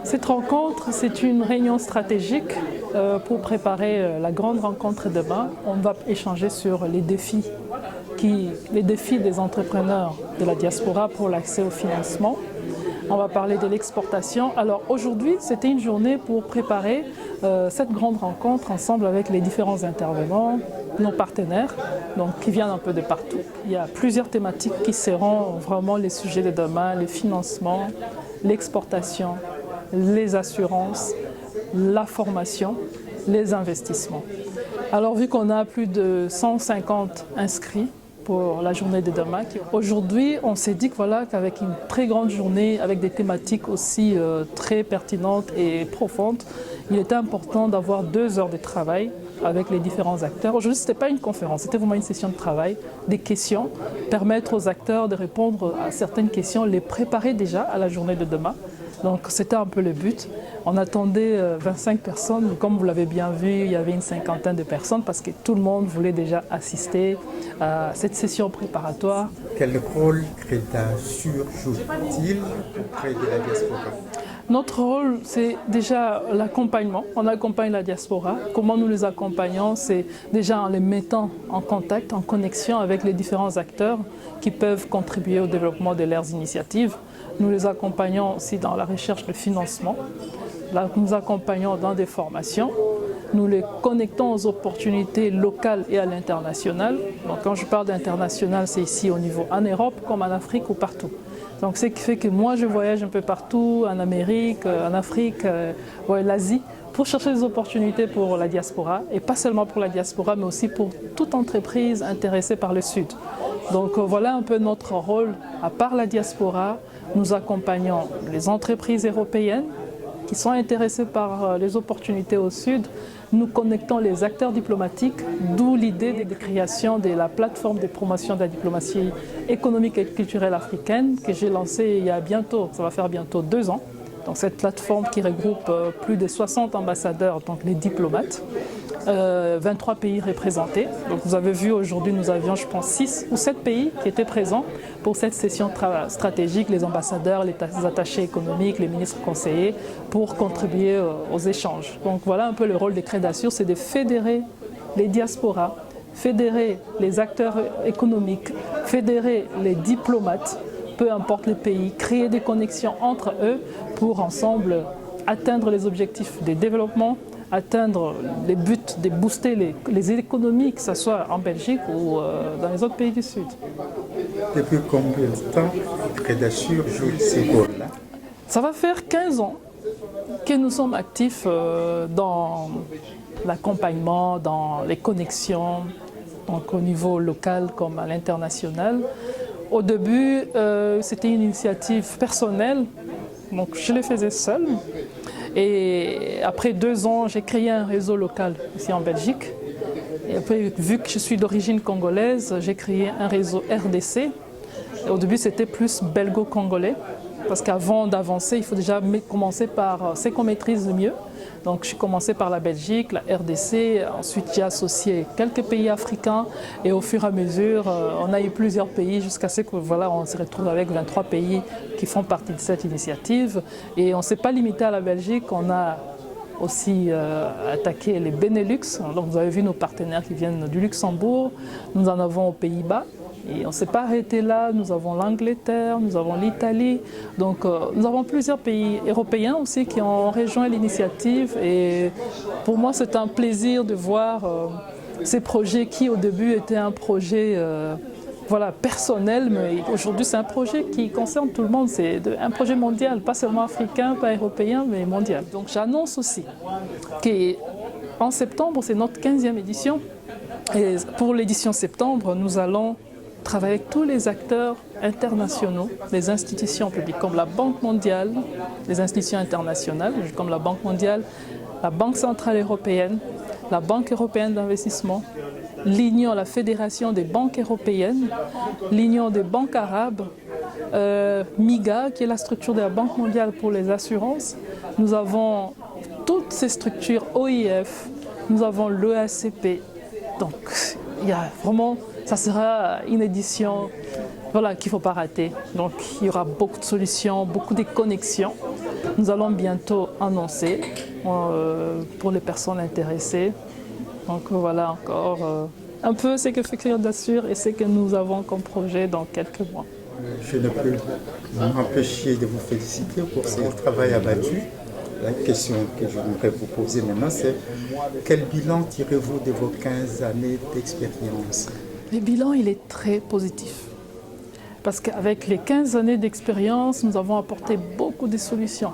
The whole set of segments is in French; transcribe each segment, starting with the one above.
Cette rencontre, c'est une réunion stratégique pour préparer la grande rencontre demain. On va échanger sur les défis des entrepreneurs de la diaspora pour l'accès au financement. On va parler de l'exportation. Alors aujourd'hui, c'était une journée pour préparer cette grande rencontre ensemble avec les différents intervenants, nos partenaires, donc qui viennent un peu de partout. Il y a plusieurs thématiques qui seront vraiment les sujets de demain, le financement, l'exportation, les assurances, la formation, les investissements. Alors vu qu'on a plus de 150 inscrits pour la journée de demain, aujourd'hui on s'est dit qu'avec une très grande journée, avec des thématiques aussi très pertinentes et profondes, il était important d'avoir 2 heures de travail avec les différents acteurs. Aujourd'hui, ce n'était pas une conférence, c'était vraiment une session de travail, des questions, permettre aux acteurs de répondre à certaines questions, les préparer déjà à la journée de demain. Donc c'était un peu le but. On attendait 25 personnes, comme vous l'avez bien vu, il y avait une 50aine de personnes parce que tout le monde voulait déjà assister à cette session préparatoire. Quel rôle Crédasur joue-t-il auprès de la diaspora? Notre rôle, c'est déjà l'accompagnement. On accompagne la diaspora. Comment nous les accompagnons? C'est déjà en les mettant en contact, en connexion avec les différents acteurs qui peuvent contribuer au développement de leurs initiatives. Nous les accompagnons aussi dans la recherche de financement. Nous accompagnons dans des formations. Nous les connectons aux opportunités locales et à l'international. Donc quand je parle d'international, c'est ici au niveau en Europe comme en Afrique ou partout. Donc ce qui fait que moi je voyage un peu partout, en Amérique, en Afrique, l'Asie, pour chercher des opportunités pour la diaspora, et pas seulement pour la diaspora, mais aussi pour toute entreprise intéressée par le Sud. Donc voilà un peu notre rôle. À part la diaspora, nous accompagnons les entreprises européennes qui sont intéressées par les opportunités au Sud. Nous connectons les acteurs diplomatiques, d'où l'idée de création de la plateforme de promotion de la diplomatie économique et culturelle africaine que j'ai lancée il y a bientôt, ça va faire bientôt 2 ans. Donc cette plateforme qui regroupe plus de 60 ambassadeurs, donc les diplomates, 23 pays représentés. Donc vous avez vu aujourd'hui, nous avions je pense 6 ou 7 pays qui étaient présents pour cette session stratégique, les ambassadeurs, les attachés économiques, les ministres conseillers, pour contribuer aux échanges. Donc voilà un peu le rôle des Crédasur, c'est de fédérer les diasporas, fédérer les acteurs économiques, fédérer les diplomates, peu importe les pays, créer des connexions entre eux pour ensemble atteindre les objectifs de développement, atteindre les buts de booster les économies, que ce soit en Belgique ou dans les autres pays du Sud. Depuis combien de temps Crédasur joue ces rôles-là? Ça va faire 15 ans que nous sommes actifs dans l'accompagnement, dans les connexions, donc au niveau local comme à l'international. Au début, c'était une initiative personnelle, donc je le faisais seule. Et après 2 ans, j'ai créé un réseau local ici en Belgique. Et après, vu que je suis d'origine congolaise, j'ai créé un réseau RDC. Et au début, c'était plus belgo-congolais, parce qu'avant d'avancer, il faut déjà commencer par ce qu'on maîtrise le mieux. Donc j'ai commencé par la Belgique, la RDC, ensuite j'ai associé quelques pays africains et au fur et à mesure, on a eu plusieurs pays jusqu'à ce que on se retrouve avec 23 pays qui font partie de cette initiative. Et on ne s'est pas limité à la Belgique, on a aussi attaqué les Benelux. Donc vous avez vu nos partenaires qui viennent du Luxembourg, nous en avons aux Pays-Bas. Et on ne s'est pas arrêté là, nous avons l'Angleterre, nous avons l'Italie, donc nous avons plusieurs pays européens aussi qui ont rejoint l'initiative et pour moi c'est un plaisir de voir ces projets qui au début étaient un projet personnel, mais aujourd'hui c'est un projet qui concerne tout le monde, c'est un projet mondial, pas seulement africain, pas européen, mais mondial. Donc j'annonce aussi qu'en septembre, c'est notre 15e édition et pour l'édition septembre, nous allons travailler avec tous les acteurs internationaux, les institutions publiques comme la Banque mondiale, les institutions internationales comme la Banque mondiale, la Banque centrale européenne, la Banque européenne d'investissement, l'Union, la Fédération des banques européennes, l'Union des banques arabes, MIGA, qui est la structure de la Banque mondiale pour les assurances. Nous avons toutes ces structures, OIF, nous avons l'EACP. Donc, il y a vraiment, ça sera une édition voilà, qu'il ne faut pas rater. Donc il y aura beaucoup de solutions, beaucoup de connexions. Nous allons bientôt annoncer pour les personnes intéressées. Donc voilà encore un peu ce que fait Crédassure et ce que nous avons comme projet dans quelques mois. Je ne peux m'empêcher de vous féliciter pour ce travail abattu. La question que je voudrais vous poser maintenant, c'est quel bilan tirez-vous de vos 15 années d'expérience? Le bilan, il est très positif. Parce qu'avec les 15 années d'expérience, nous avons apporté beaucoup de solutions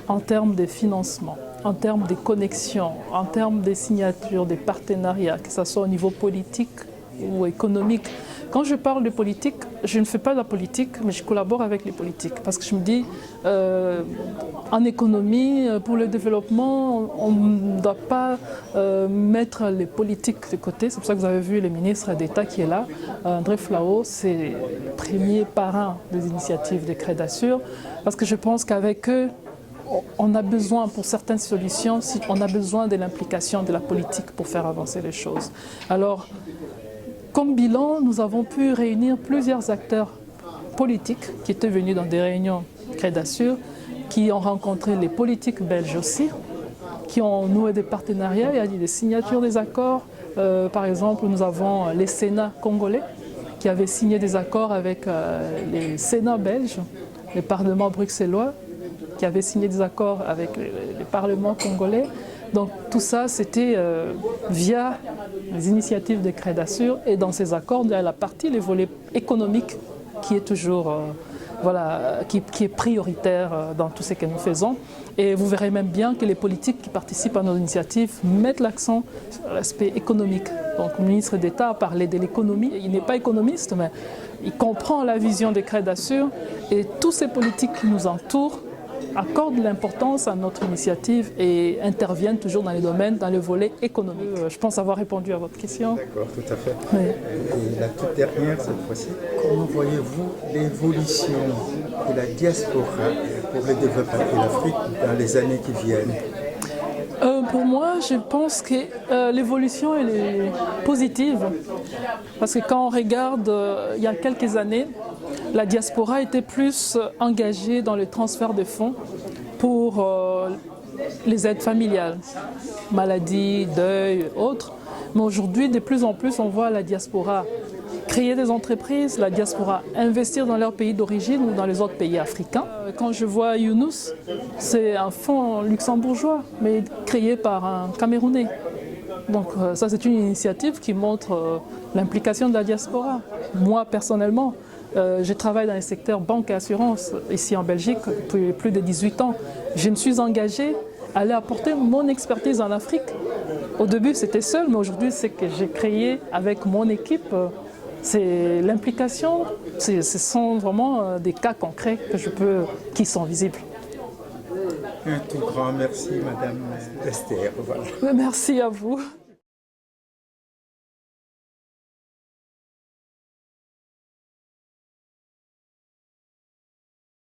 en termes de financement, en termes de connexions, en termes de signatures, de partenariats, que ce soit au niveau politique ou économique. Quand je parle de politique, je ne fais pas de la politique, mais je collabore avec les politiques. Parce que je me dis, en économie, pour le développement, on ne doit pas mettre les politiques de côté. C'est pour ça que vous avez vu le ministre d'État qui est là, André Flao, c'est le premier parrain des initiatives de Crédassure. Parce que je pense qu'avec eux, on a besoin, pour certaines solutions, on a besoin de l'implication de la politique pour faire avancer les choses. Alors, comme bilan, nous avons pu réunir plusieurs acteurs politiques qui étaient venus dans des réunions Crédassure, qui ont rencontré les politiques belges aussi, qui ont noué des partenariats, il y a des signatures des accords. Par exemple, nous avons les Sénats congolais qui avaient signé des accords avec les Sénats belges, les parlements bruxellois qui avaient signé des accords avec les parlements congolais. Donc tout ça, c'était via les initiatives de Crédassure et dans ces accords, il y a la partie, le volet économique qui est toujours, voilà, qui est prioritaire dans tout ce que nous faisons. Et vous verrez même bien que les politiques qui participent à nos initiatives mettent l'accent sur l'aspect économique. Donc le ministre d'État a parlé de l'économie, il n'est pas économiste, mais il comprend la vision de Crédassure et tous ces politiques qui nous entourent accordent l'importance à notre initiative et interviennent toujours dans les domaines, dans le volet économique. Je pense avoir répondu à votre question. D'accord, tout à fait. Oui. Et la toute dernière, cette fois-ci, comment voyez-vous l'évolution de la diaspora pour le développement de l'Afrique dans les années qui viennent? Pour moi, je pense que l'évolution elle est positive. Parce que quand on regarde, il y a quelques années, la diaspora était plus engagée dans le transfert de fonds pour les aides familiales, maladies, deuil, autres. Mais aujourd'hui, de plus en plus, on voit la diaspora créer des entreprises, la diaspora investir dans leur pays d'origine ou dans les autres pays africains. Quand je vois Younous, c'est un fonds luxembourgeois, mais créé par un Camerounais. Donc ça, c'est une initiative qui montre l'implication de la diaspora. Moi, personnellement, je travaille dans le secteur banque et assurance ici en Belgique depuis plus de 18 ans. Je me suis engagée à aller apporter mon expertise en Afrique. Au début, c'était seul, mais aujourd'hui, c'est que j'ai créé avec mon équipe. C'est l'implication, ce sont vraiment des cas concrets qui sont visibles. Un tout grand merci, Madame Esther. Voilà. Merci à vous.